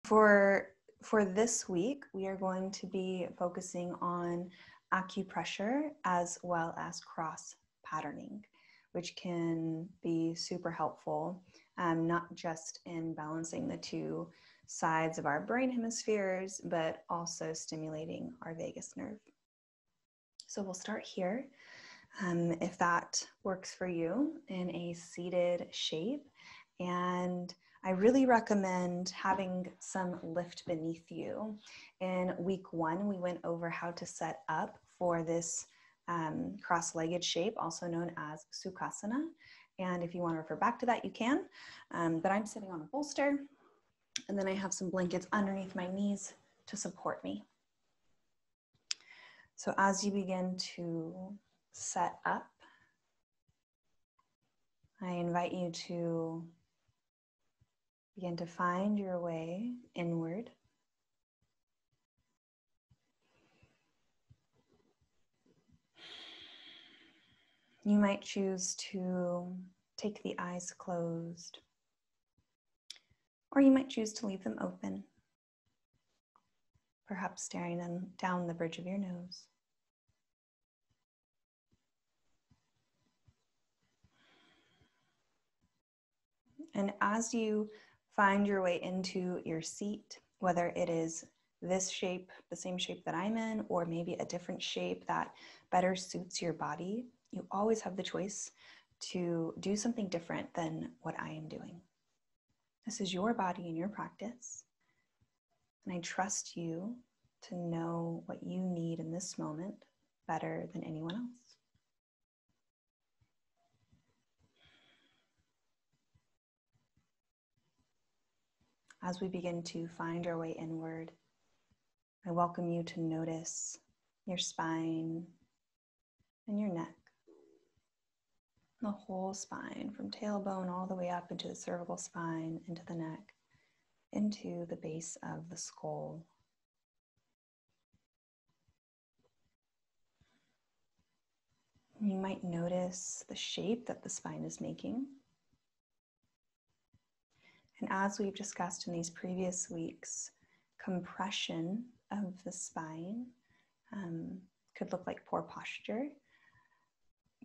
For this week, we are going to be focusing on acupressure as well as cross patterning, which can be super helpful, not just in balancing the two sides of our brain hemispheres, but also stimulating our vagus nerve. So we'll start here, if that works for you, in a seated shape. And I really recommend having some lift beneath you. In week 1, we went over how to set up for this cross-legged shape, also known as Sukhasana. And if you want to refer back to that, you can. But I'm sitting on a bolster, and then I have some blankets underneath my knees to support me. So as you begin to set up, I invite you to begin to find your way inward. You might choose to take the eyes closed, or you might choose to leave them open, perhaps staring them down the bridge of your nose. And as you find your way into your seat, whether it is this shape, the same shape that I'm in, or maybe a different shape that better suits your body, you always have the choice to do something different than what I am doing. This is your body and your practice, and I trust you to know what you need in this moment better than anyone else. As we begin to find our way inward, I welcome you to notice your spine and your neck, the whole spine, from tailbone all the way up into the cervical spine, into the neck, into the base of the skull. You might notice the shape that the spine is making. And as we've discussed in these previous weeks, compression of the spine could look like poor posture,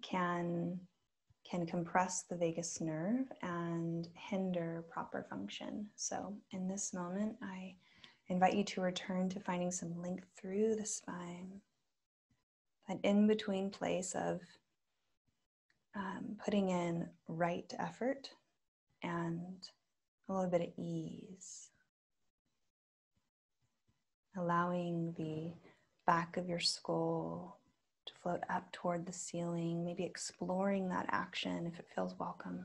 can compress the vagus nerve and hinder proper function. So in this moment, I invite you to return to finding some length through the spine, that in-between place of putting in right effort and a little bit of ease, allowing the back of your skull to float up toward the ceiling, maybe exploring that action if it feels welcome.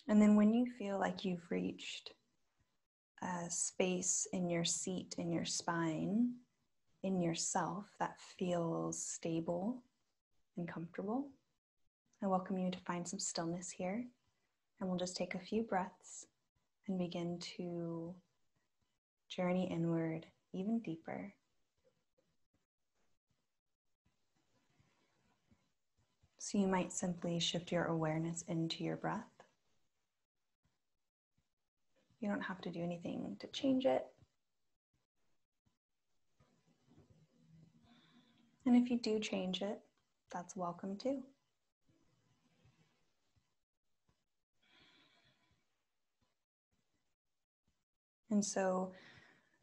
And then when you feel like you've reached a space in your seat, in your spine, in yourself that feels stable and comfortable, I welcome you to find some stillness here, and we'll just take a few breaths and begin to journey inward even deeper. So you might simply shift your awareness into your breath. You don't have to do anything to change it. And if you do change it, that's welcome too. And so,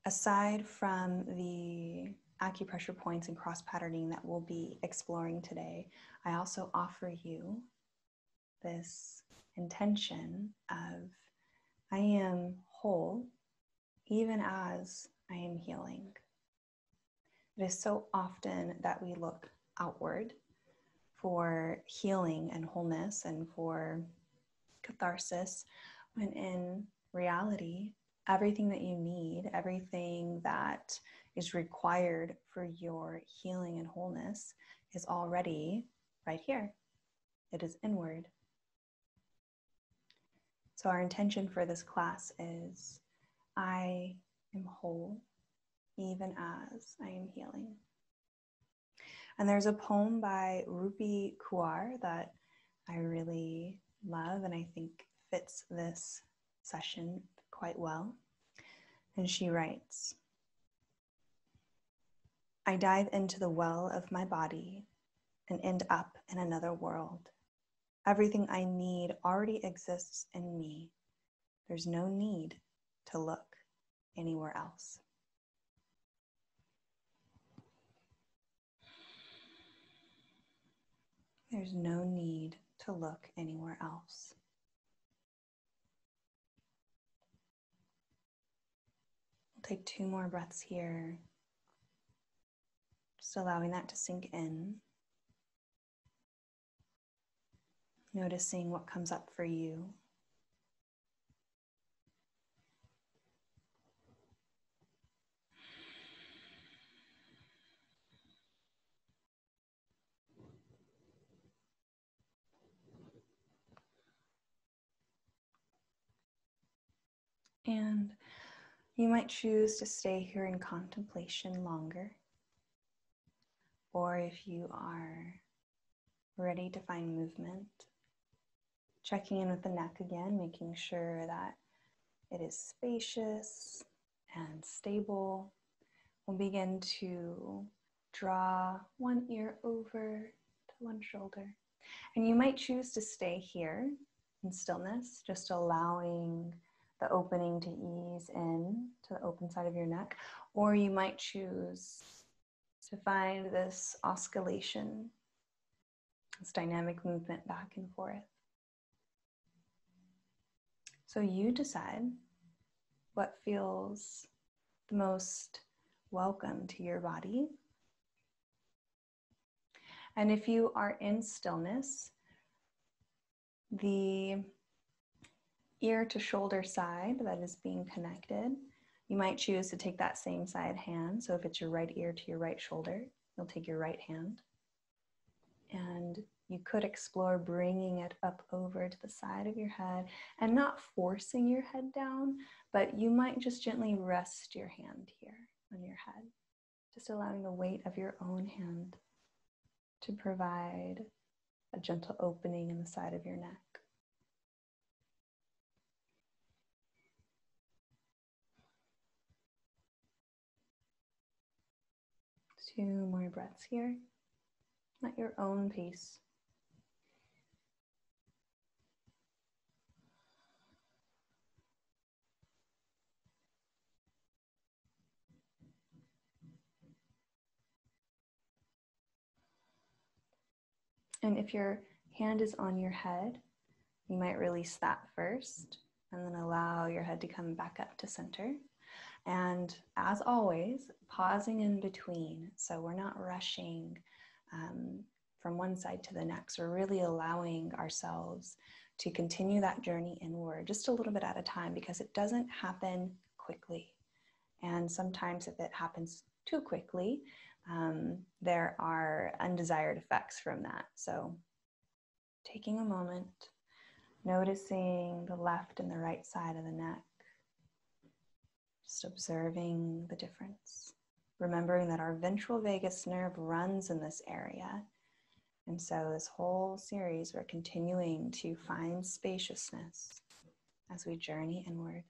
aside from the acupressure points and cross patterning that we'll be exploring today, I also offer you this intention of I am whole even as I am healing. It is so often that we look outward for healing and wholeness and for catharsis, when in reality, everything that you need, everything that is required for your healing and wholeness is already right here. It is inward. So our intention for this class is I am whole even as I am healing. And there's a poem by Rupi Kaur that I really love and I think fits this session quite well. And she writes, I dive into the well of my body and end up in another world. Everything I need already exists in me. There's no need to look anywhere else. There's no need to look anywhere else. We'll take 2 more breaths here, just allowing that to sink in. Noticing what comes up for you. And you might choose to stay here in contemplation longer. Or if you are ready to find movement, checking in with the neck again, making sure that it is spacious and stable. We'll begin to draw one ear over to one shoulder. And you might choose to stay here in stillness, just allowing the opening to ease in to the open side of your neck. Or you might choose to find this oscillation, this dynamic movement back and forth. So you decide what feels the most welcome to your body. And if you are in stillness, the ear to shoulder side that is being connected, you might choose to take that same side hand. So if it's your right ear to your right shoulder, you'll take your right hand. And you could explore bringing it up over to the side of your head and not forcing your head down, but you might just gently rest your hand here on your head, just allowing the weight of your own hand to provide a gentle opening in the side of your neck. Two more breaths here, at your own pace. And if your hand is on your head, you might release that first and then allow your head to come back up to center. And as always, pausing in between. So we're not rushing from one side to the next. We're really allowing ourselves to continue that journey inward just a little bit at a time, because it doesn't happen quickly. And sometimes if it happens too quickly, there are undesired effects from that. So taking a moment, noticing the left and the right side of the neck, just observing the difference. Remembering that our ventral vagus nerve runs in this area. And so this whole series, we're continuing to find spaciousness as we journey inward.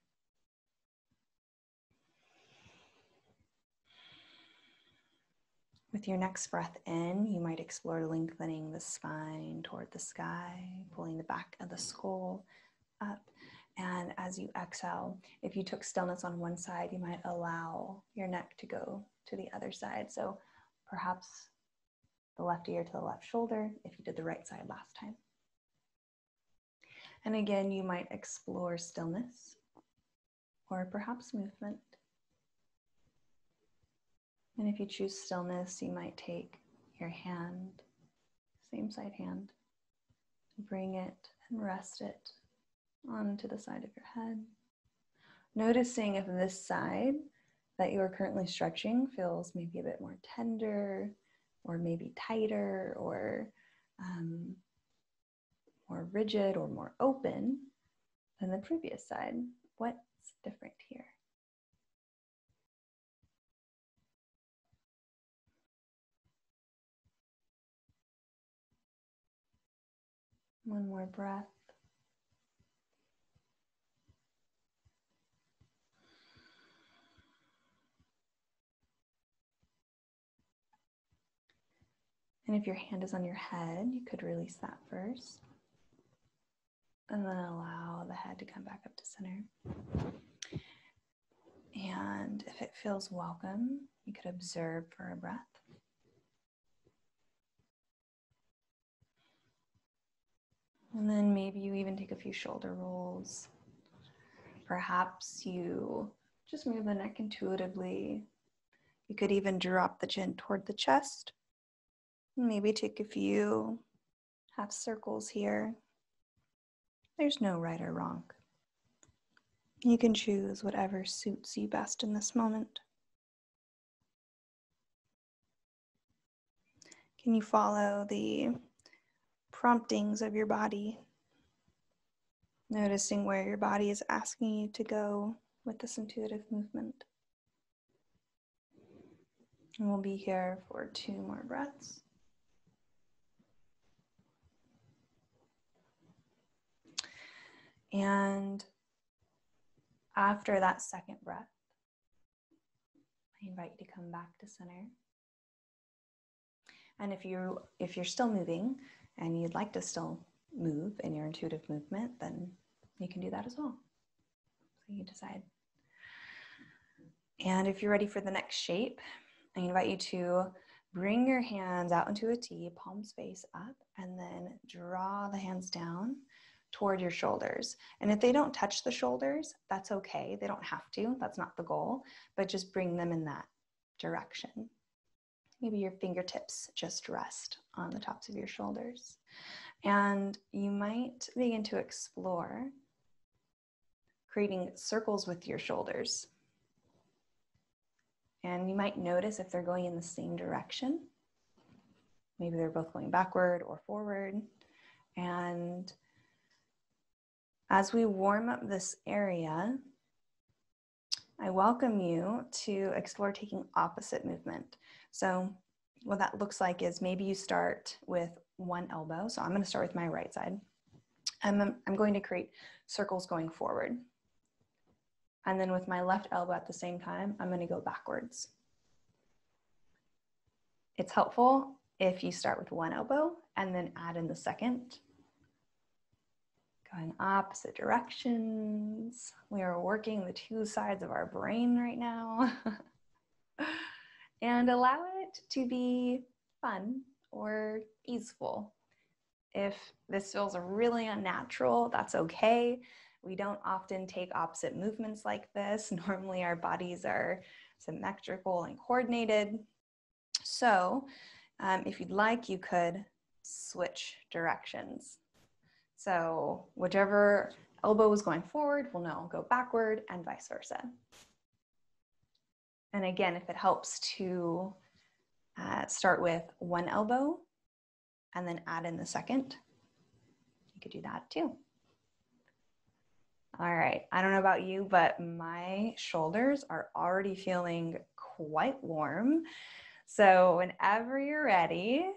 With your next breath in, you might explore lengthening the spine toward the sky, pulling the back of the skull up. And as you exhale, if you took stillness on one side, you might allow your neck to go to the other side. So perhaps the left ear to the left shoulder if you did the right side last time. And again, you might explore stillness or perhaps movement. And if you choose stillness, you might take your hand, same side hand, bring it and rest it onto the side of your head. Noticing if this side that you are currently stretching feels maybe a bit more tender or maybe tighter or more rigid or more open than the previous side. What's different here? One more breath. And if your hand is on your head, you could release that first. And then allow the head to come back up to center. And if it feels welcome, you could observe for a breath. And then maybe you even take a few shoulder rolls. Perhaps you just move the neck intuitively. You could even drop the chin toward the chest. Maybe take a few half circles here. There's no right or wrong. You can choose whatever suits you best in this moment. Can you follow the promptings of your body? Noticing where your body is asking you to go with this intuitive movement. And we'll be here for 2 more breaths. And after that second breath, I invite you to come back to center. And if you're still moving and you'd like to still move in your intuitive movement, then you can do that as well. So you decide. And if you're ready for the next shape, I invite you to bring your hands out into a T, palms face up, and then draw the hands down toward your shoulders. And if they don't touch the shoulders, that's okay. They don't have to. That's not the goal, but just bring them in that direction. Maybe your fingertips just rest on the tops of your shoulders. And you might begin to explore creating circles with your shoulders. And you might notice if they're going in the same direction. Maybe they're both going backward or forward. And as we warm up this area, I welcome you to explore taking opposite movement. So what that looks like is maybe you start with one elbow. So I'm going to start with my right side. I'm going to create circles going forward. And then with my left elbow at the same time, I'm going to go backwards. It's helpful if you start with one elbow and then add in the second. Going opposite directions. We are working the 2 sides of our brain right now. And allow it to be fun or easeful. If this feels really unnatural, that's okay. We don't often take opposite movements like this. Normally our bodies are symmetrical and coordinated. So if you'd like, you could switch directions. So whichever elbow is going forward will now go backward and vice versa. And again, if it helps to start with one elbow and then add in the second, you could do that too. All right, I don't know about you, but my shoulders are already feeling quite warm. So whenever you're ready,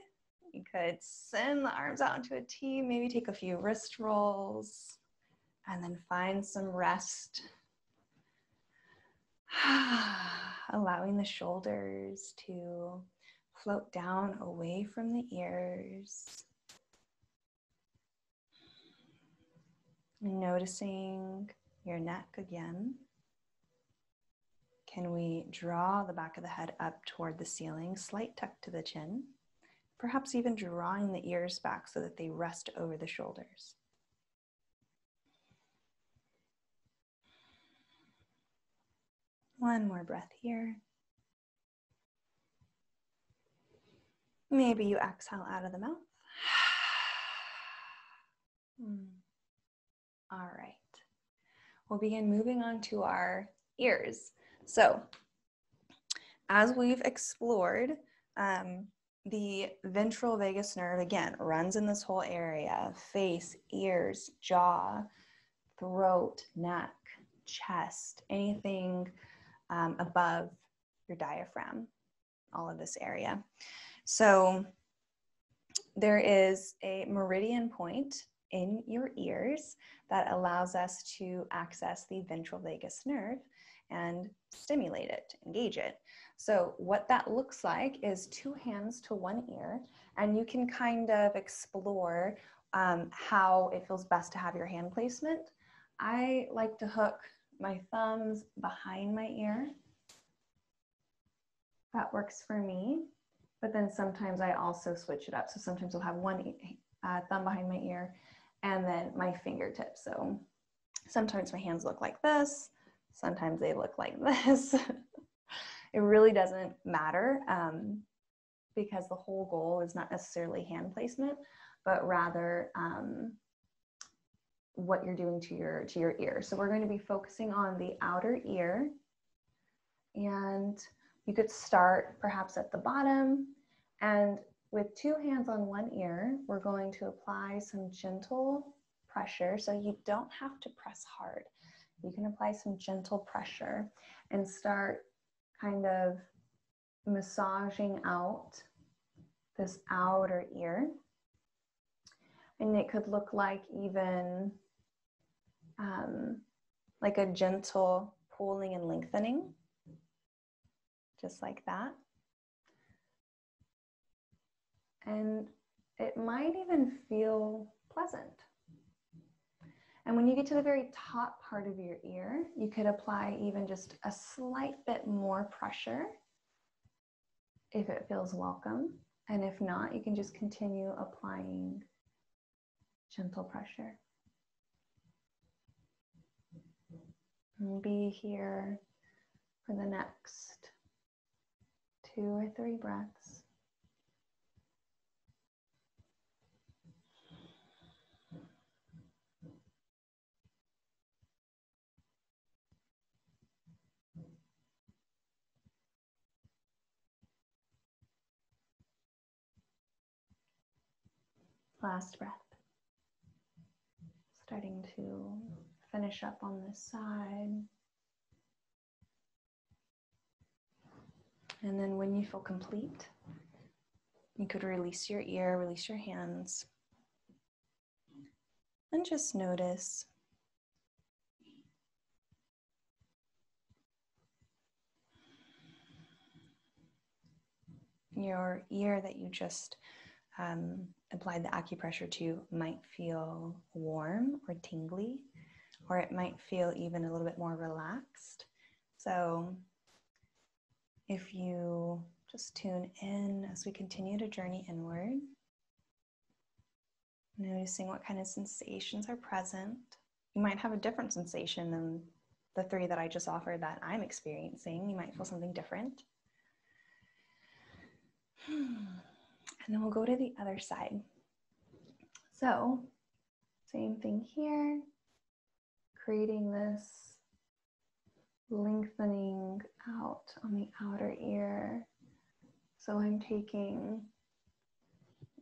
you could send the arms out into a T, maybe take a few wrist rolls, and then find some rest. Allowing the shoulders to float down away from the ears. Noticing your neck again. Can we draw the back of the head up toward the ceiling, slight tuck to the chin, perhaps even drawing the ears back so that they rest over the shoulders. One more breath here. Maybe you exhale out of the mouth. All right. We'll begin moving on to our ears. So, as we've explored, the ventral vagus nerve, again, runs in this whole area: face, ears, jaw, throat, neck, chest, anything above your diaphragm, all of this area. So there is a meridian point in your ears that allows us to access the ventral vagus nerve and stimulate it, engage it. So what that looks like is 2 hands to one ear, And you can kind of explore how it feels best to have your hand placement. I like to hook my thumbs behind my ear. That works for me. But then sometimes I also switch it up. So sometimes I'll have one thumb behind my ear and then my fingertips. So sometimes my hands look like this. Sometimes they look like this. It really doesn't matter because the whole goal is not necessarily hand placement, but rather what you're doing to your ear. So we're going to be focusing on the outer ear, and you could start perhaps at the bottom, and with two hands on one ear, we're going to apply some gentle pressure. So you don't have to press hard. You can apply some gentle pressure and start kind of massaging out this outer ear. And it could look like even like a gentle pulling and lengthening, just like that. And it might even feel pleasant. And when you get to the very top part of your ear, you could apply even just a slight bit more pressure if it feels welcome. And if not, you can just continue applying gentle pressure. And be here for the next 2 or 3 breaths. Last breath. Starting to finish up on this side. And then when you feel complete, you could release your ear, release your hands, and just notice your ear that you just applied the acupressure to might feel warm or tingly, or it might feel even a little bit more relaxed. So if you just tune in as we continue to journey inward, noticing what kind of sensations are present. You might have a different sensation than the 3 that I just offered that I'm experiencing. You might feel something different. And then we'll go to the other side. So, same thing here, creating this lengthening out on the outer ear. So I'm taking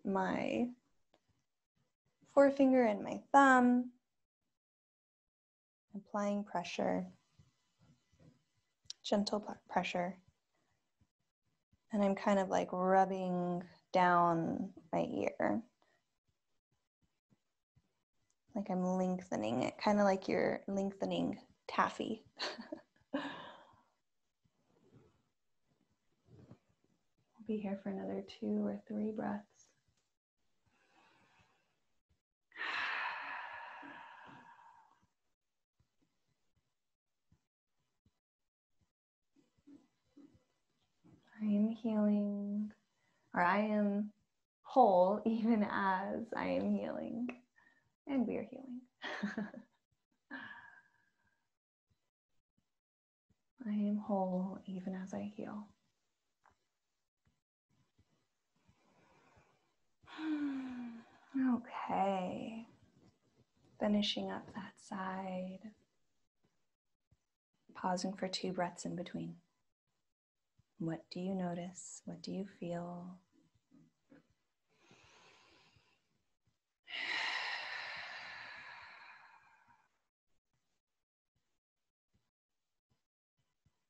my forefinger and my thumb, applying pressure, gentle pressure. And I'm kind of like rubbing down my ear. Like I'm lengthening it, kind of like you're lengthening taffy. We'll be here for another 2 or 3 breaths. I am healing, or I am whole even as I am healing, and we are healing. I am whole even as I heal. Okay, finishing up that side, pausing for 2 breaths in between. What do you notice? What do you feel?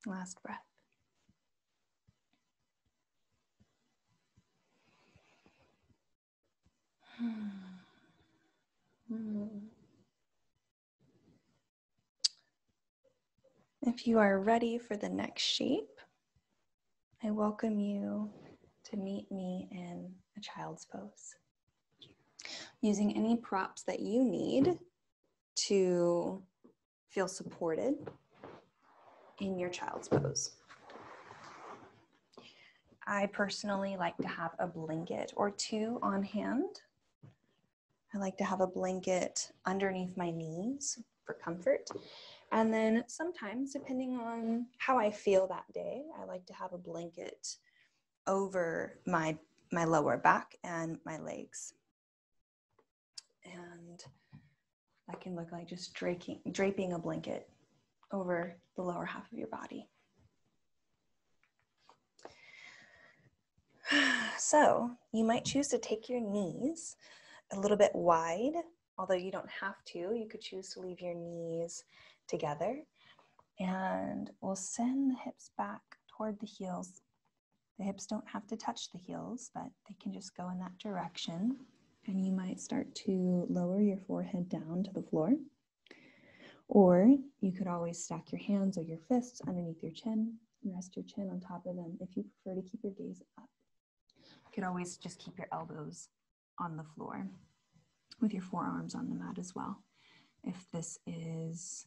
Last breath. If you are ready for the next shape, I welcome you to to meet me in a child's pose. Using any props that you need to feel supported in your child's pose. I personally like to have a blanket or two on hand. I like to have a blanket underneath my knees for comfort. And then sometimes, depending on how I feel that day, I like to have a blanket over my lower back and my legs. And that can look like just draping a blanket over the lower half of your body. So you might choose to take your knees a little bit wide, although you don't have to. You could choose to leave your knees together. And we'll send the hips back toward the heels. The hips don't have to touch the heels, but they can just go in that direction. And you might start to lower your forehead down to the floor. Or you could always stack your hands or your fists underneath your chin and rest your chin on top of them if you prefer to keep your gaze up. You could always just keep your elbows on the floor with your forearms on the mat as well, if this is,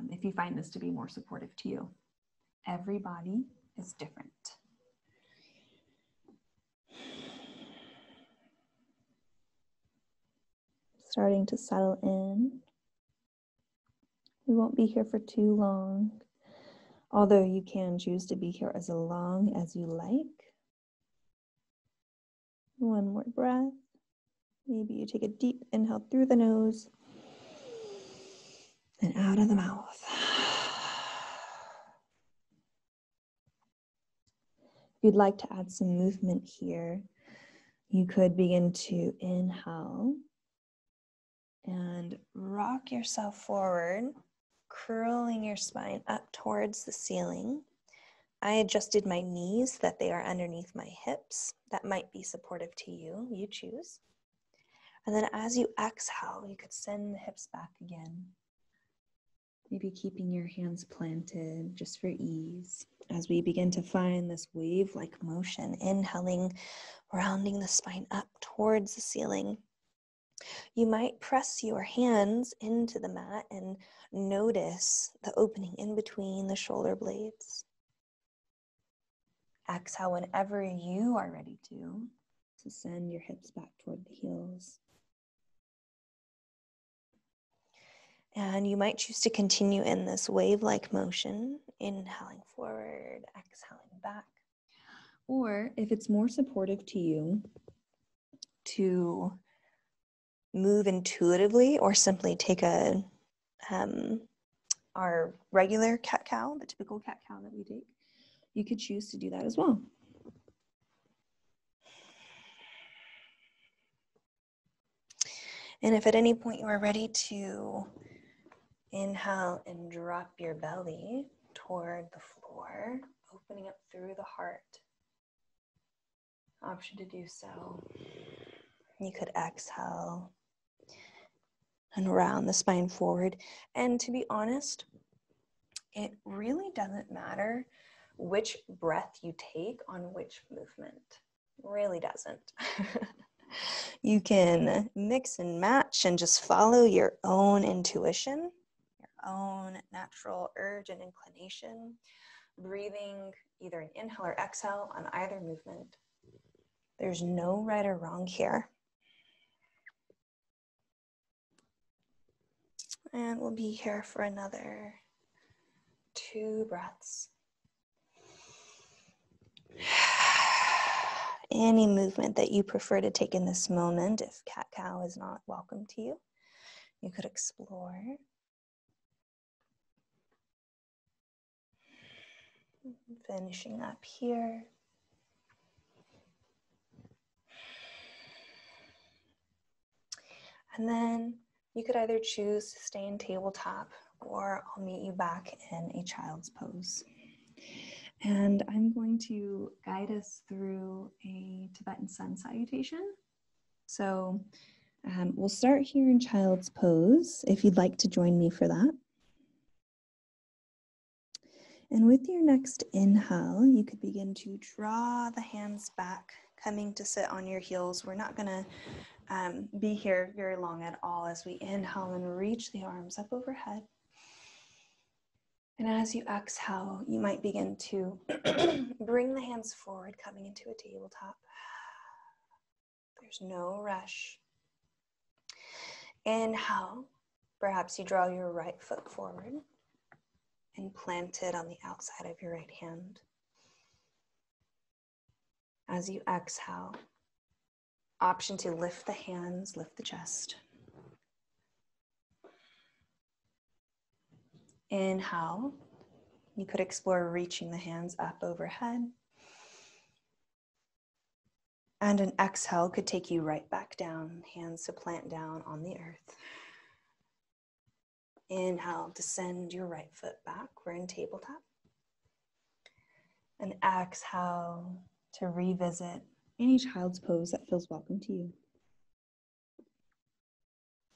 if you find this to be more supportive to you. Every body is different. Starting to settle in. We won't be here for too long, although you can choose to be here as long as you like. One more breath. Maybe you take a deep inhale through the nose and out of the mouth. If you'd like to add some movement here, you could begin to inhale and rock yourself forward, curling your spine up towards the ceiling. I adjusted my knees so that they are underneath my hips. That might be supportive to you. You choose. And then as you exhale, you could send the hips back again. Maybe keeping your hands planted just for ease. As we begin to find this wave-like motion, inhaling, rounding the spine up towards the ceiling. You might press your hands into the mat and notice the opening in between the shoulder blades. Exhale whenever you are ready to send your hips back toward the heels. And you might choose to continue in this wave-like motion, inhaling forward, exhaling back. Or if it's more supportive to you to move intuitively or simply take our regular cat-cow, the typical cat-cow that we take, you could choose to do that as well. And if at any point you are ready to inhale and drop your belly toward the floor, opening up through the heart. Option to do so. You could exhale and round the spine forward. And to be honest, it really doesn't matter which breath you take on which movement. It really doesn't. You can mix and match and just follow your own intuition, your own natural urge and inclination, breathing either an inhale or exhale on either movement. There's no right or wrong here. And we'll be here for another 2 breaths. Any movement that you prefer to take in this moment, if cat-cow is not welcome to you, you could explore. Finishing up here. And then you could either choose to stay in tabletop, or I'll meet you back in a child's pose. And I'm going to guide us through a Tibetan sun salutation. So we'll start here in child's pose, if you'd like to join me for that. And with your next inhale, you could begin to draw the hands back coming to sit on your heels. We're not gonna be here very long at all as we inhale and reach the arms up overhead. And as you exhale, you might begin to bring the hands forward, coming into a tabletop. There's no rush. Inhale, perhaps you draw your right foot forward and plant it on the outside of your right hand. As you exhale, option to lift the hands, lift the chest. Inhale, you could explore reaching the hands up overhead. And an exhale could take you right back down, hands to plant down on the earth. Inhale, descend your right foot back. We're in tabletop. And exhale to revisit any child's pose that feels welcome to you.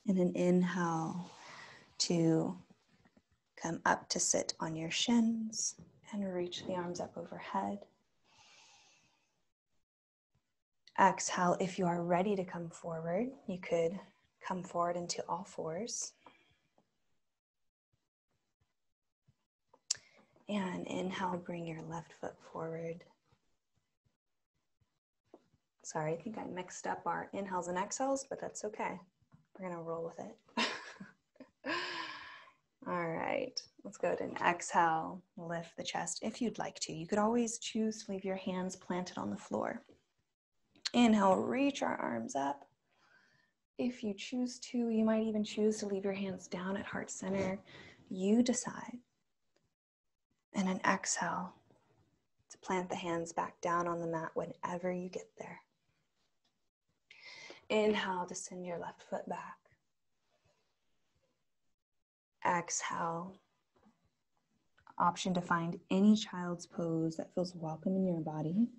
And an inhale to come up to sit on your shins and reach the arms up overhead. Exhale, if you are ready to come forward, you could come forward into all fours. And inhale, bring your left foot forward. Sorry, I think I mixed up our inhales and exhales, but that's okay. We're gonna roll with it. All right, let's go ahead and exhale, lift the chest if you'd like to. You could always choose to leave your hands planted on the floor. Inhale, reach our arms up. If you choose to, you might even choose to leave your hands down at heart center. You decide. And an exhale to plant the hands back down on the mat whenever you get there. Inhale to send your left foot back. Exhale, option to find any child's pose that feels welcome in your body.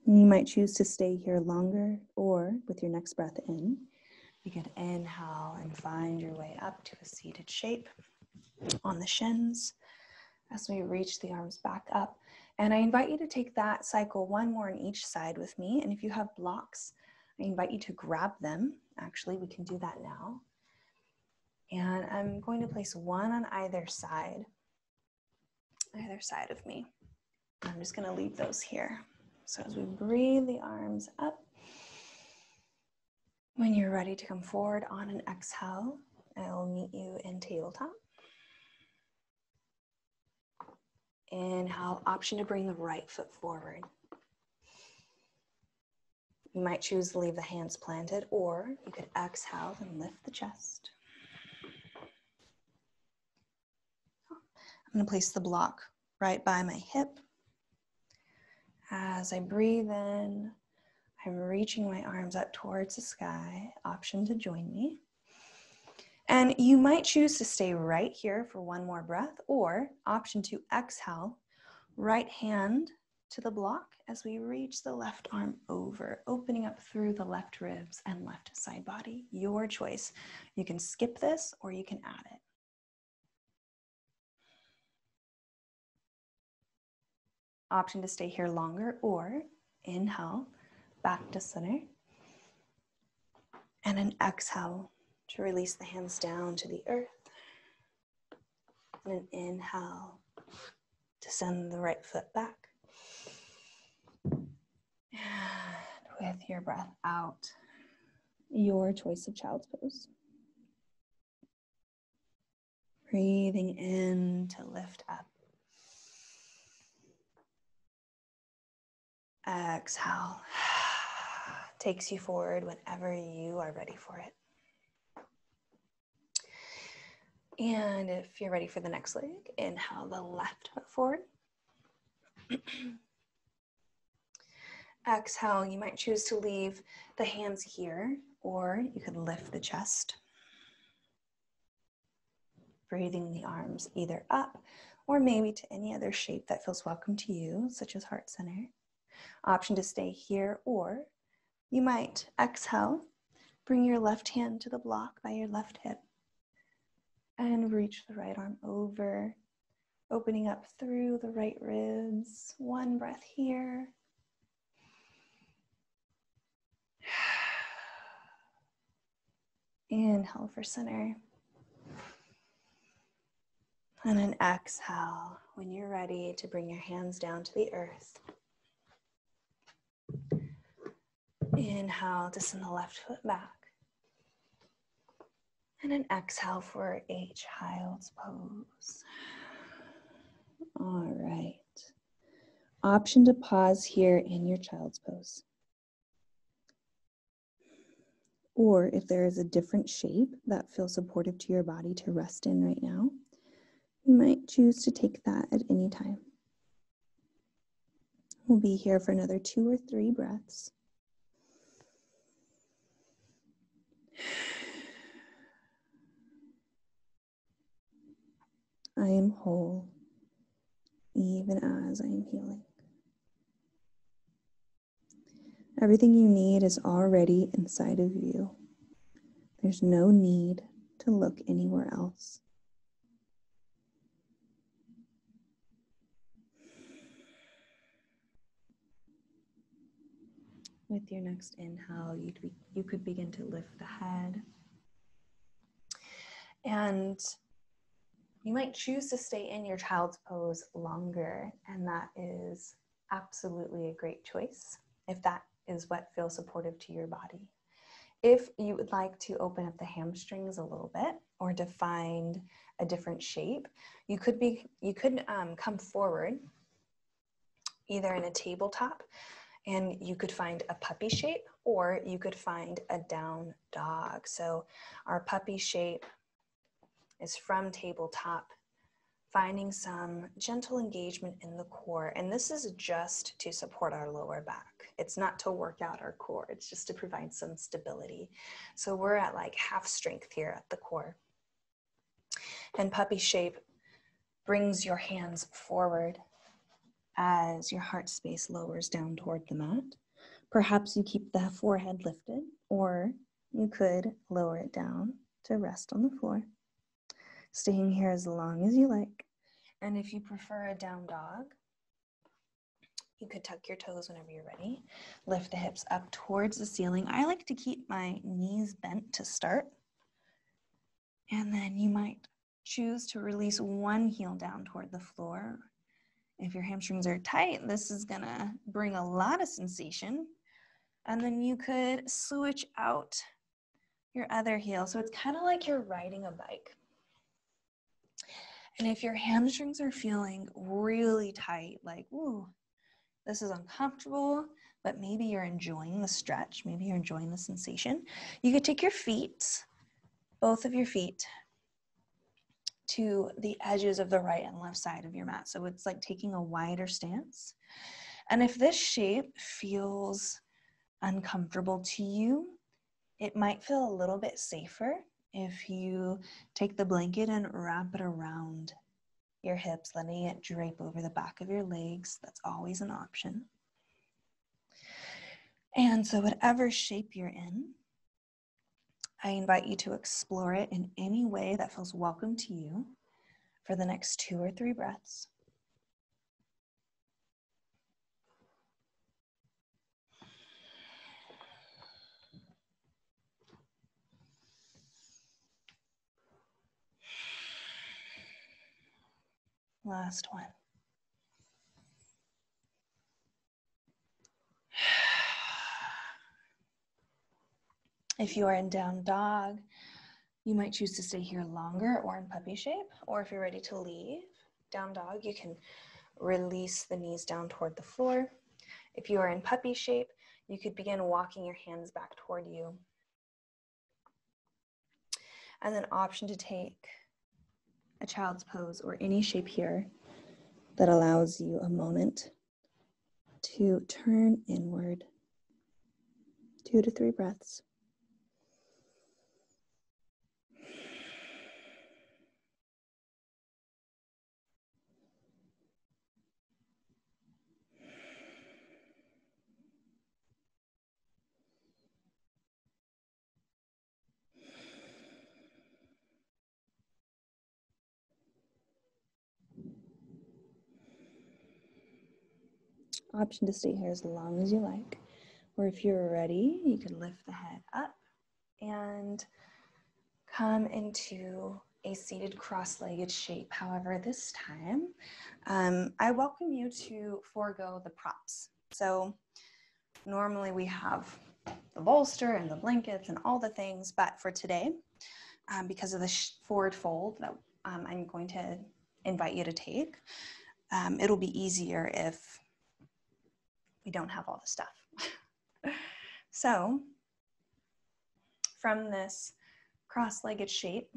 You might choose to stay here longer, or with your next breath in, you could inhale and find your way up to a seated shape on the shins as we reach the arms back up. And I invite you to take that cycle one more on each side with me. And if you have blocks, I invite you to grab them. Actually, we can do that now. And I'm going to place one on either side of me. I'm just going to leave those here. So as we breathe the arms up, when you're ready to come forward on an exhale, I will meet you in tabletop. Inhale, option to bring the right foot forward. You might choose to leave the hands planted, or you could exhale and lift the chest. I'm going to place the block right by my hip. As I breathe in, I'm reaching my arms up towards the sky, option to join me. And you might choose to stay right here for one more breath, or option to exhale, right hand to the block as we reach the left arm over, opening up through the left ribs and left side body. Your choice. You can skip this or you can add it. Option to stay here longer, or inhale, back to center. And an exhale to release the hands down to the earth. And an inhale to send the right foot back. And with your breath out, your choice of child's pose. Breathing in to lift up. Exhale. Takes you forward whenever you are ready for it. And if you're ready for the next leg, inhale the left foot forward. Exhale, you might choose to leave the hands here, or you could lift the chest. Breathing the arms either up or maybe to any other shape that feels welcome to you, such as heart center. Option to stay here, or you might exhale, bring your left hand to the block by your left hip and reach the right arm over, Opening up through the right ribs. One breath here. Inhale for center. And an exhale when you're ready to bring your hands down to the earth. Inhale to send the left foot back. And an exhale for a child's pose. All right. Option to pause here in your child's pose. Or if there is a different shape that feels supportive to your body to rest in right now, you might choose to take that at any time. We'll be here for another 2 or 3 breaths. I am whole, even as I am healing. Everything you need is already inside of you. There's no need to look anywhere else. With your next inhale, you could begin to lift the head. And you might choose to stay in your child's pose longer, and that is absolutely a great choice if that is what feels supportive to your body. If you would like to open up the hamstrings a little bit or to find a different shape, you could come forward either in a tabletop, and you could find a puppy shape, or you could find a down dog. So our puppy shape is from tabletop, finding some gentle engagement in the core. And this is just to support our lower back. It's not to work out our core. It's just to provide some stability. So we're at like half strength here at the core. And puppy shape brings your hands forward as your heart space lowers down toward the mat. Perhaps you keep the forehead lifted, or you could lower it down to rest on the floor. Staying here as long as you like. And if you prefer a down dog, you could tuck your toes whenever you're ready. Lift the hips up towards the ceiling. I like to keep my knees bent to start. And then you might choose to release one heel down toward the floor. If your hamstrings are tight, this is gonna bring a lot of sensation. And then you could switch out your other heel. So it's kind of like you're riding a bike. And if your hamstrings are feeling really tight, like, ooh, this is uncomfortable, but maybe you're enjoying the stretch, maybe you're enjoying the sensation, you could take your feet, both of your feet, to the edges of the right and left side of your mat. So it's like taking a wider stance. And if this shape feels uncomfortable to you, it might feel a little bit safer if you take the blanket and wrap it around your hips, letting it drape over the back of your legs. That's always an option. And so whatever shape you're in, I invite you to explore it in any way that feels welcome to you for the next 2 or 3 breaths. Last one. If you are in down dog, you might choose to stay here longer or in puppy shape, or if you're ready to leave down dog, you can release the knees down toward the floor. If you are in puppy shape, you could begin walking your hands back toward you. And then option to take a child's pose or any shape here that allows you a moment to turn inward. 2 to 3 breaths. option to stay here as long as you like. Or if you're ready, you can lift the head up and come into a seated cross-legged shape. However, this time, I welcome you to forego the props. So normally we have the bolster and the blankets and all the things, but for today, because of the forward fold that I'm going to invite you to take, it'll be easier if we don't have all the stuff. So from this cross-legged shape,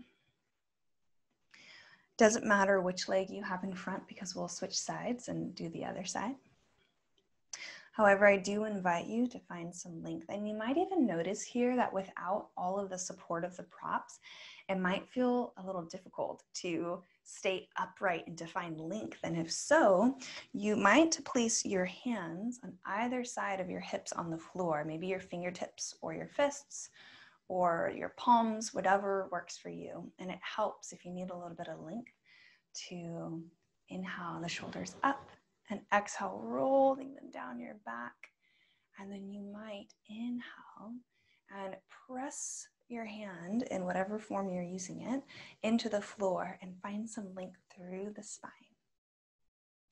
doesn't matter which leg you have in front because we'll switch sides and do the other side. However, I do invite you to find some length, and you might even notice here that without all of the support of the props, it might feel a little difficult to stay upright and to find length. And if so, you might place your hands on either side of your hips on the floor, maybe your fingertips or your fists or your palms, whatever works for you. And it helps if you need a little bit of length to inhale the shoulders up and exhale, rolling them down your back. And then you might inhale and press your hand in whatever form you're using it into the floor and find some length through the spine.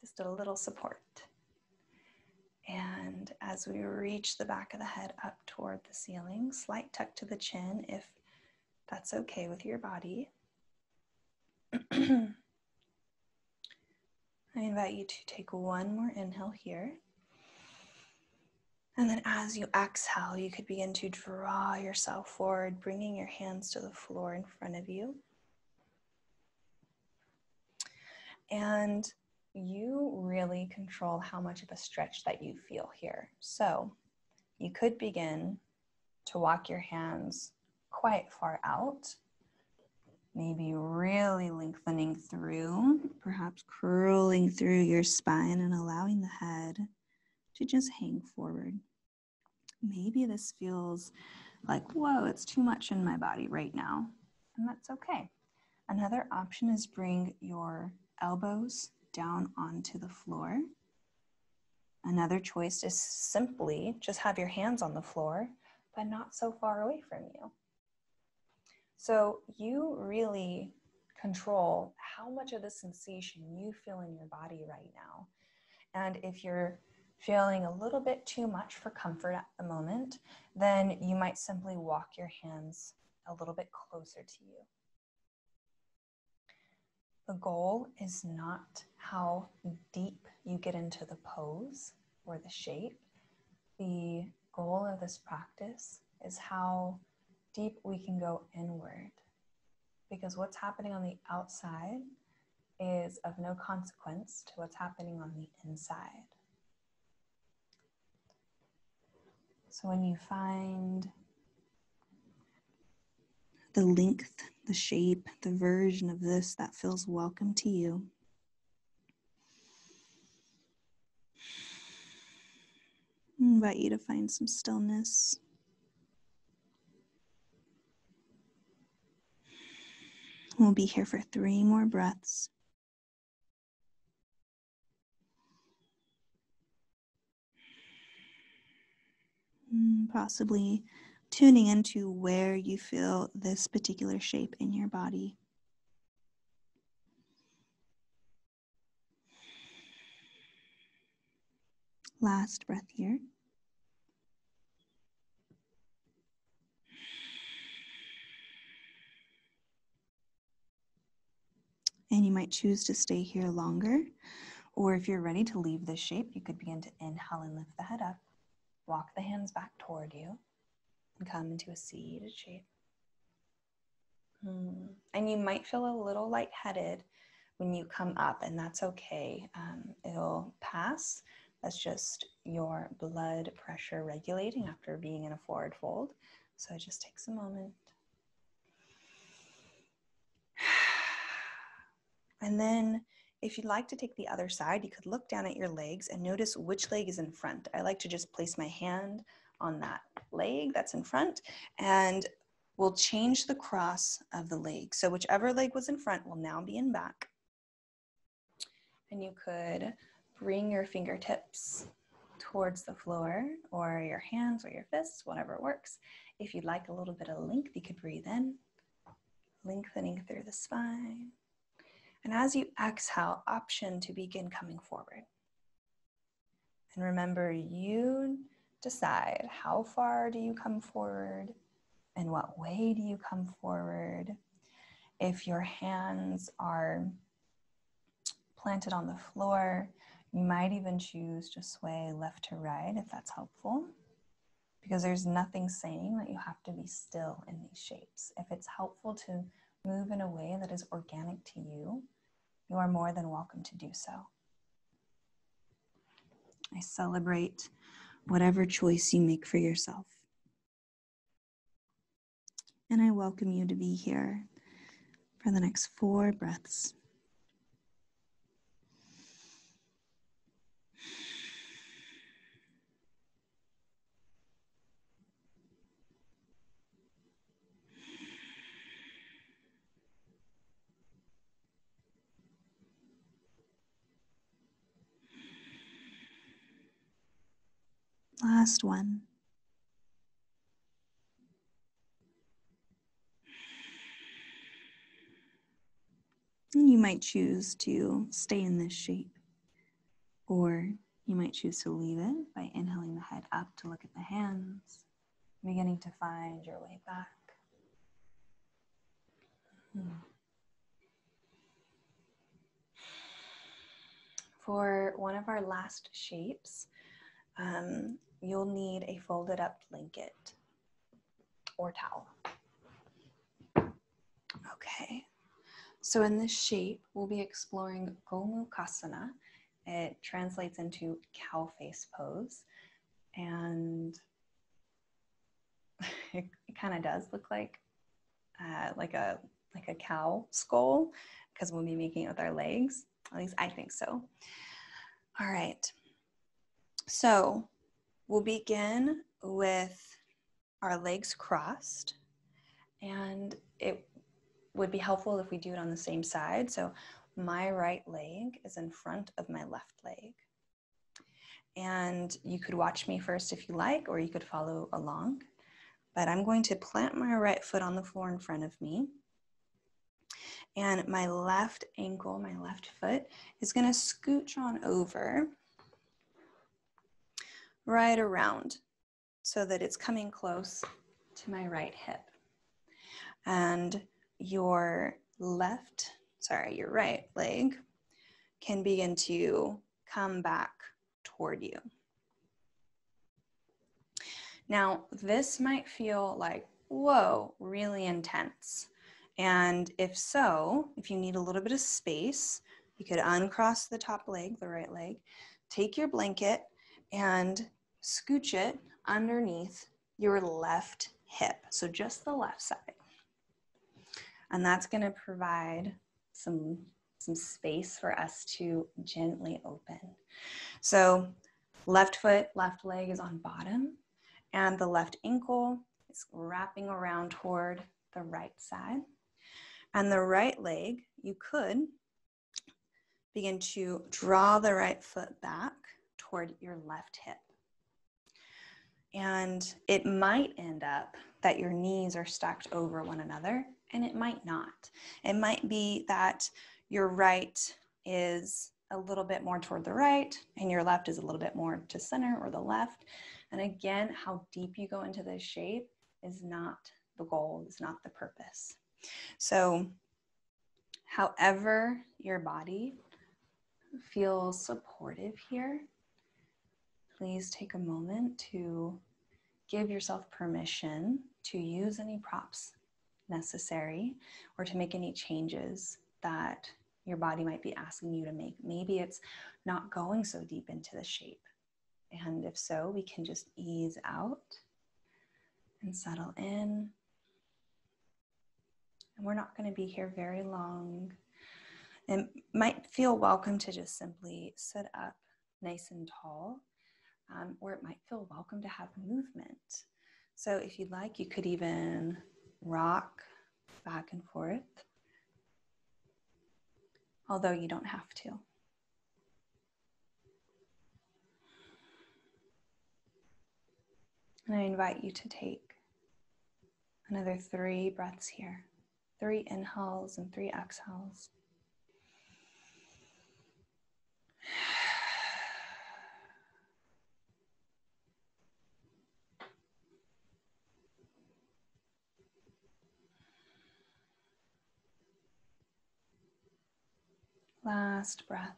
Just a little support. And as we reach the back of the head up toward the ceiling, slight tuck to the chin if that's okay with your body. I invite you to take one more inhale here. And then as you exhale, you could begin to draw yourself forward, bringing your hands to the floor in front of you. And you really control how much of a stretch that you feel here. So you could begin to walk your hands quite far out, maybe really lengthening through, perhaps curling through your spine and allowing the head to just hang forward. Maybe this feels like, whoa, it's too much in my body right now, and that's okay. Another option is bring your elbows down onto the floor. Another choice is simply just have your hands on the floor, but not so far away from you. So you really control how much of the sensation you feel in your body right now. And if you're feeling a little bit too much for comfort at the moment, then you might simply walk your hands a little bit closer to you. The goal is not how deep you get into the pose or the shape. The goal of this practice is how deep we can go inward. Because what's happening on the outside is of no consequence to what's happening on the inside. So when you find the length, the shape, the version of this that feels welcome to you, I invite you to find some stillness. We'll be here for 3 more breaths. Possibly tuning into where you feel this particular shape in your body. Last breath here. And you might choose to stay here longer, or if you're ready to leave this shape, you could begin to inhale and lift the head up, walk the hands back toward you, and come into a seated shape. And you might feel a little lightheaded when you come up, and that's okay. It'll pass. That's just your blood pressure regulating after being in a forward fold. So it just takes a moment. And then if you'd like to take the other side, you could look down at your legs and notice which leg is in front. I like to just place my hand on that leg that's in front, and we'll change the cross of the leg. So whichever leg was in front will now be in back. And you could bring your fingertips towards the floor, or your hands or your fists, whatever works. If you'd like a little bit of length, you could breathe in, lengthening through the spine. And as you exhale, option to begin coming forward. And remember, you decide how far do you come forward, and what way do you come forward. If your hands are planted on the floor, you might even choose to sway left to right if that's helpful, because there's nothing saying that you have to be still in these shapes. If it's helpful to move in a way that is organic to you, you are more than welcome to do so. I celebrate whatever choice you make for yourself. And I welcome you to be here for the next 4 breaths. Last one. And you might choose to stay in this shape, or you might choose to leave it by inhaling the head up to look at the hands, beginning to find your way back. For one of our last shapes, you'll need a folded up blanket or towel. Okay, so in this shape, we'll be exploring Gomukhasana. It translates into cow face pose, and it kind of does look like a cow skull, because we'll be making it with our legs. At least I think so. All right, so we'll begin with our legs crossed, and it would be helpful if we do it on the same side. So my right leg is in front of my left leg. And you could watch me first if you like, or you could follow along. But I'm going to plant my right foot on the floor in front of me. And my left ankle, my left foot, is going to scooch on over right around so that it's coming close to my right hip. And your right leg can begin to come back toward you. Now, this might feel like, whoa, really intense. And if so, if you need a little bit of space, you could uncross the top leg, the right leg, take your blanket and scooch it underneath your left hip. So just the left side. And that's going to provide some space for us to gently open. So left foot, left leg is on bottom, and the left ankle is wrapping around toward the right side. And the right leg, you could begin to draw the right foot back toward your left hip. And it might end up that your knees are stacked over one another, and it might not. It might be that your right is a little bit more toward the right, and your left is a little bit more to center or the left. And again, how deep you go into this shape is not the goal, is not the purpose. So however your body feels supportive here, please take a moment to give yourself permission to use any props necessary or to make any changes that your body might be asking you to make. Maybe it's not going so deep into the shape. And if so, we can just ease out and settle in. And we're not going to be here very long. It might feel welcome to just simply sit up nice and tall, or it might feel welcome to have movement. So if you'd like, you could even rock back and forth, although you don't have to. And I invite you to take another 3 breaths here. 3 inhales and 3 exhales. Last breath.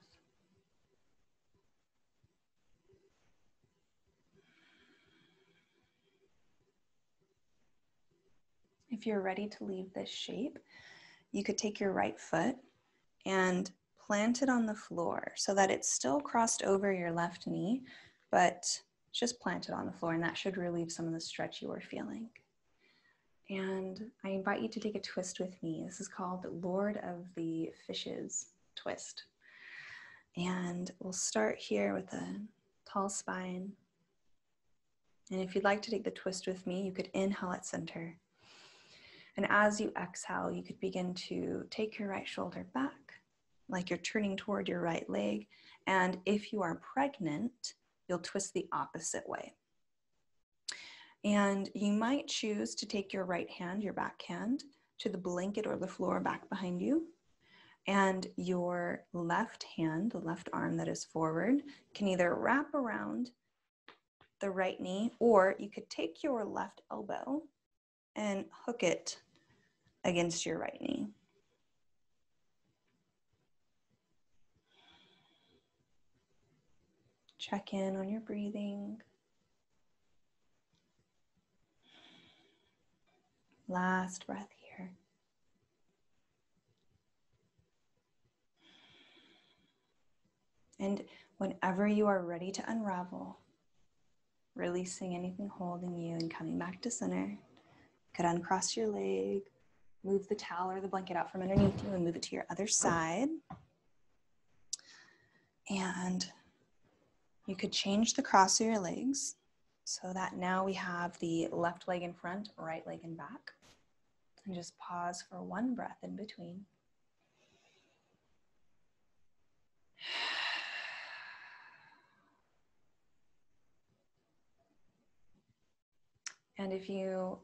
If you're ready to leave this shape, you could take your right foot and plant it on the floor so that it's still crossed over your left knee, but just plant it on the floor, and that should relieve some of the stretch you are feeling. And I invite you to take a twist with me. This is called Lord of the Fishes twist. And we'll start here with a tall spine. And if you'd like to take the twist with me, you could inhale at center. And as you exhale, you could begin to take your right shoulder back, like you're turning toward your right leg. And if you are pregnant, you'll twist the opposite way. And you might choose to take your right hand, your back hand, to the blanket or the floor back behind you. And your left hand, the left arm that is forward, can either wrap around the right knee, or you could take your left elbow and hook it against your right knee. Check in on your breathing. Last breath here. And whenever you are ready to unravel, releasing anything holding you and coming back to center, you could uncross your leg, move the towel or the blanket out from underneath you and move it to your other side. And you could change the cross of your legs so that now we have the left leg in front, right leg in back. And just pause for 1 breath in between. And if you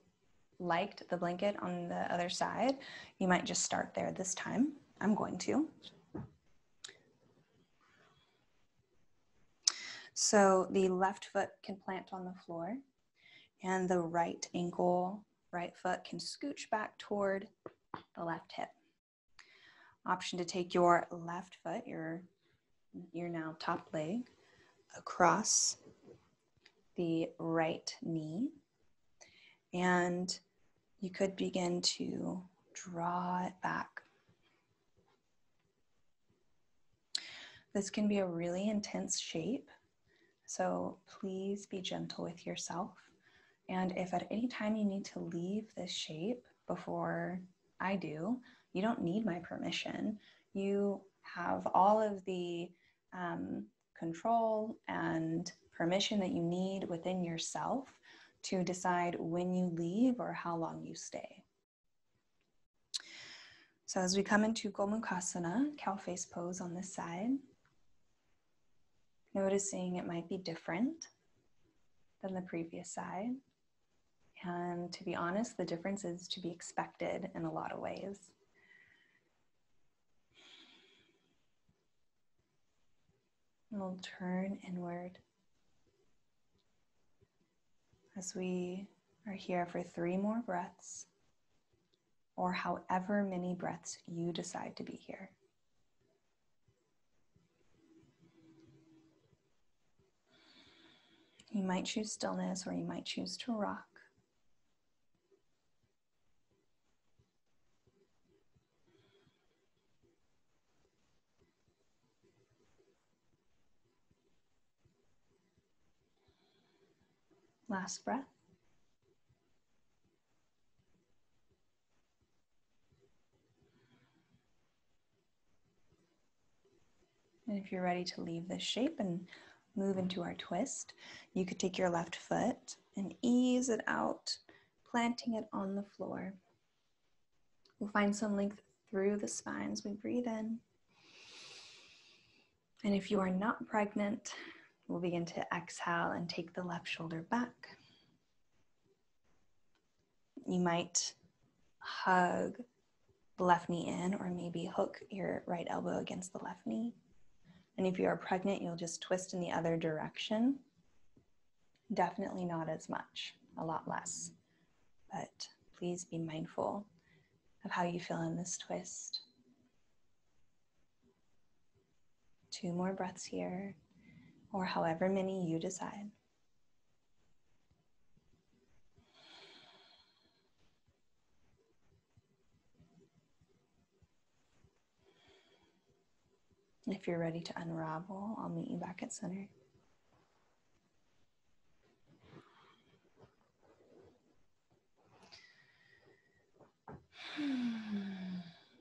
liked the blanket on the other side, you might just start there this time. I'm going to. So the left foot can plant on the floor, and the right ankle, right foot can scooch back toward the left hip. Option to take your left foot, your now top leg, across the right knee, and you could begin to draw it back. This can be a really intense shape, so please be gentle with yourself. And if at any time you need to leave this shape before I do, you don't need my permission. You have all of the control and permission that you need within yourself to decide when you leave or how long you stay. So as we come into Gomukhasana, cow face pose on this side, noticing it might be different than the previous side. And to be honest, the difference is to be expected in a lot of ways. And we'll turn inward as we are here for 3 more breaths, or however many breaths you decide to be here. You might choose stillness, or you might choose to rock. Last breath. And if you're ready to leave this shape and move into our twist, you could take your left foot and ease it out, planting it on the floor. We'll find some length through the spine as we breathe in. And if you are not pregnant, we'll begin to exhale and take the left shoulder back. You might hug the left knee in, or maybe hook your right elbow against the left knee. And if you are pregnant, you'll just twist in the other direction. Definitely not as much, a lot less. But please be mindful of how you feel in this twist. 2 more breaths here, or however many you decide. If you're ready to unravel, I'll meet you back at center.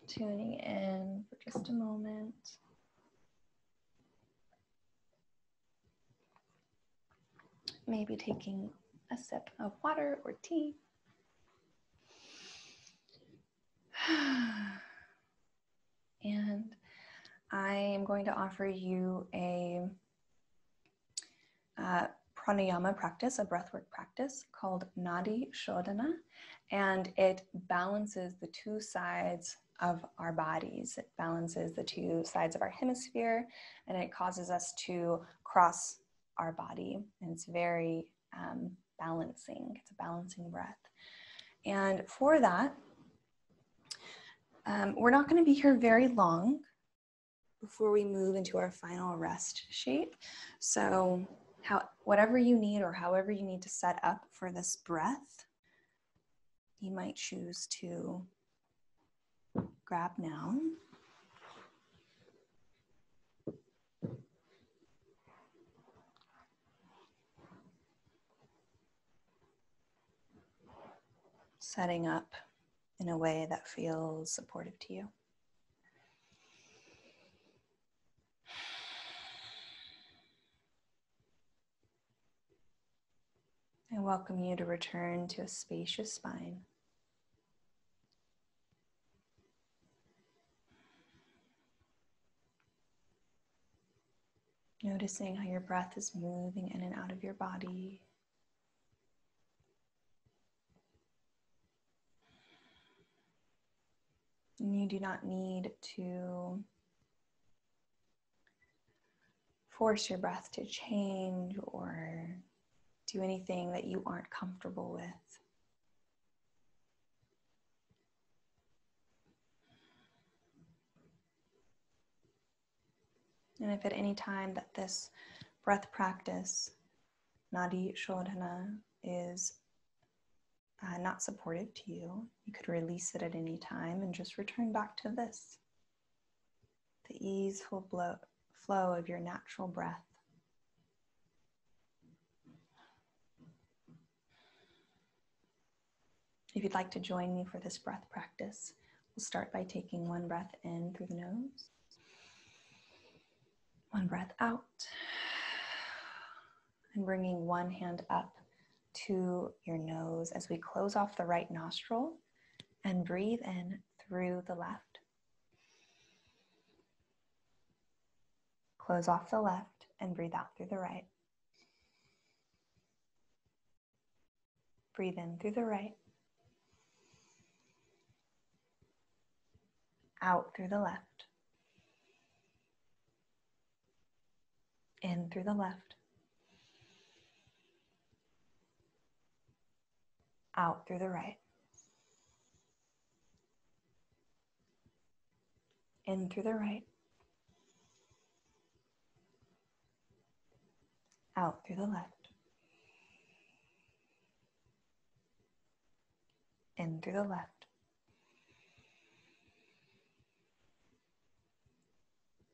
Tuning in for just a moment. Maybe taking a sip of water or tea. And I am going to offer you a pranayama practice, a breathwork practice called Nadi Shodhana, and it balances the 2 sides of our bodies. It balances the 2 sides of our hemisphere, and it causes us to cross our body, and it's very balancing. It's a balancing breath. And for that, we're not going to be here very long before we move into our final rest shape. So whatever you need, or however you need to set up for this breath, you might choose to grab now. Setting up in a way that feels supportive to you. I welcome you to return to a spacious spine. Noticing how your breath is moving in and out of your body. And you do not need to force your breath to change or do anything that you aren't comfortable with. And if at any time that this breath practice, Nadi Shodhana, is not supportive to you, you could release it at any time and just return back to this, the easeful flow of your natural breath. If you'd like to join me for this breath practice, we'll start by taking 1 breath in through the nose, 1 breath out, and bringing 1 hand up to your nose as we close off the right nostril and breathe in through the left. Close off the left and breathe out through the right. Breathe in through the right. Out through the left. In through the left. Out through the right. In through the right. Out through the left. In through the left.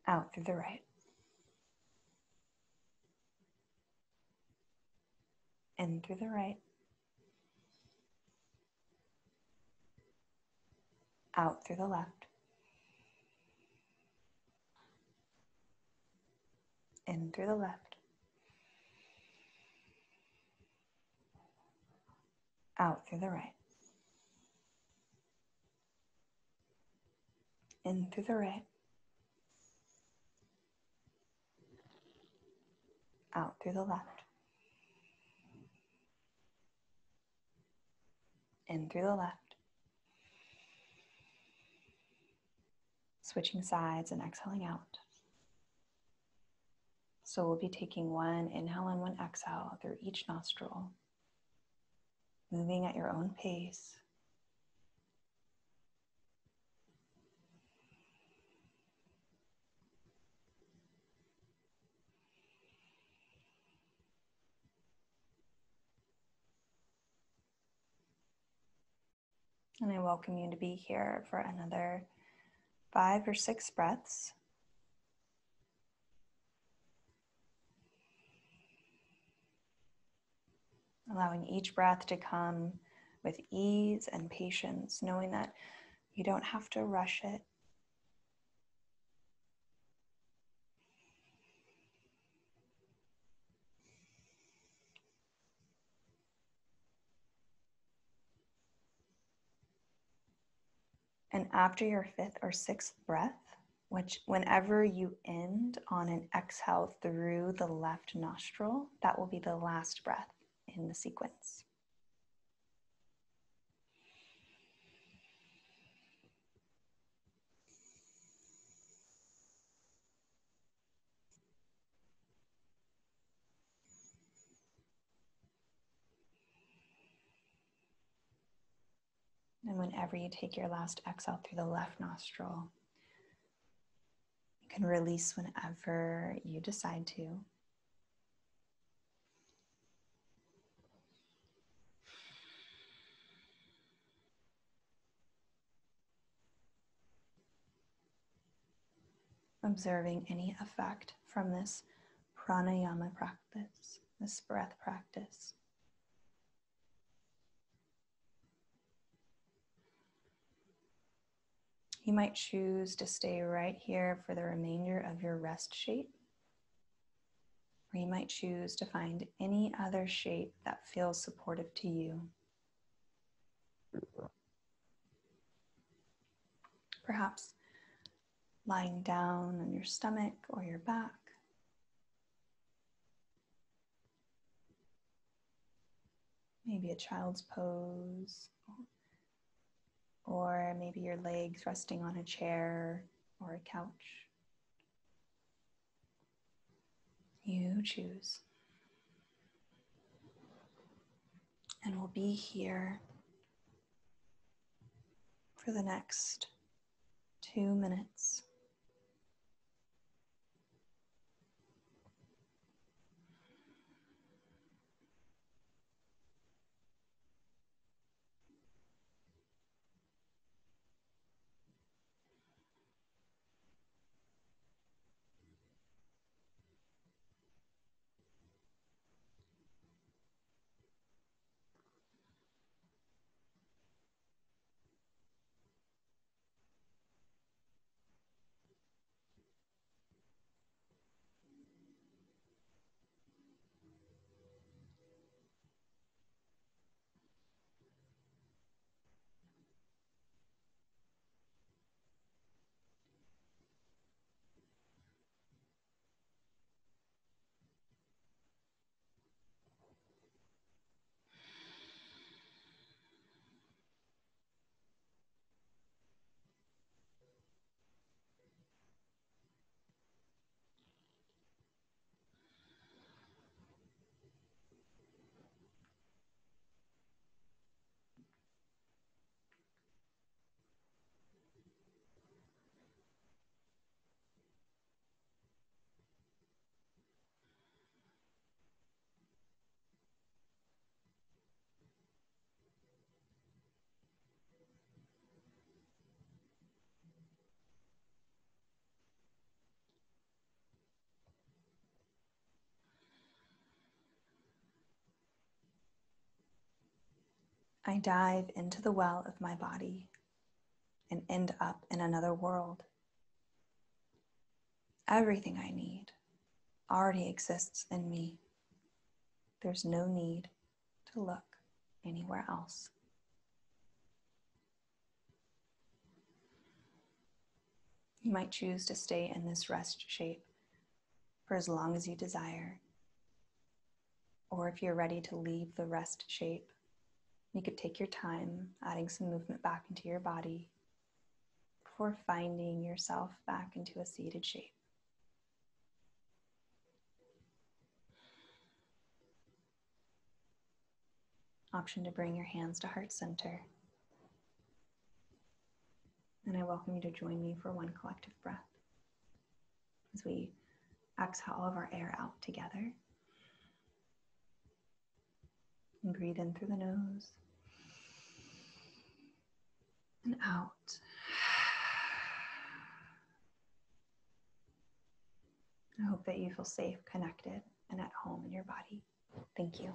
Out through the right. In through the right. Out through the left. In through the left. Out through the right. In through the right. Out through the left. in through the left. Switching sides and exhaling out. So we'll be taking one inhale and one exhale through each nostril, moving at your own pace. And I welcome you to be here for another 5 or 6 breaths. Allowing each breath to come with ease and patience, knowing that you don't have to rush it. And after your 5th or 6th breath, whenever you end on an exhale through the left nostril, that will be the last breath in the sequence. And whenever you take your last exhale through the left nostril, you can release whenever you decide to. Observing any effect from this pranayama practice, this breath practice. You might choose to stay right here for the remainder of your rest shape, or you might choose to find any other shape that feels supportive to you. Perhaps lying down on your stomach or your back. Maybe a child's pose, or maybe your legs resting on a chair or a couch. You choose. And we'll be here for the next 2 minutes. I dive into the well of my body and end up in another world. Everything I need already exists in me. There's no need to look anywhere else. You might choose to stay in this rest shape for as long as you desire. Or if you're ready to leave the rest shape, You could take your time adding some movement back into your body before finding yourself back into a seated shape. Option to bring your hands to heart center. And I welcome you to join me for one collective breath as we exhale all of our air out together. And breathe in through the nose and out. I hope that you feel safe, connected, and at home in your body. Thank you.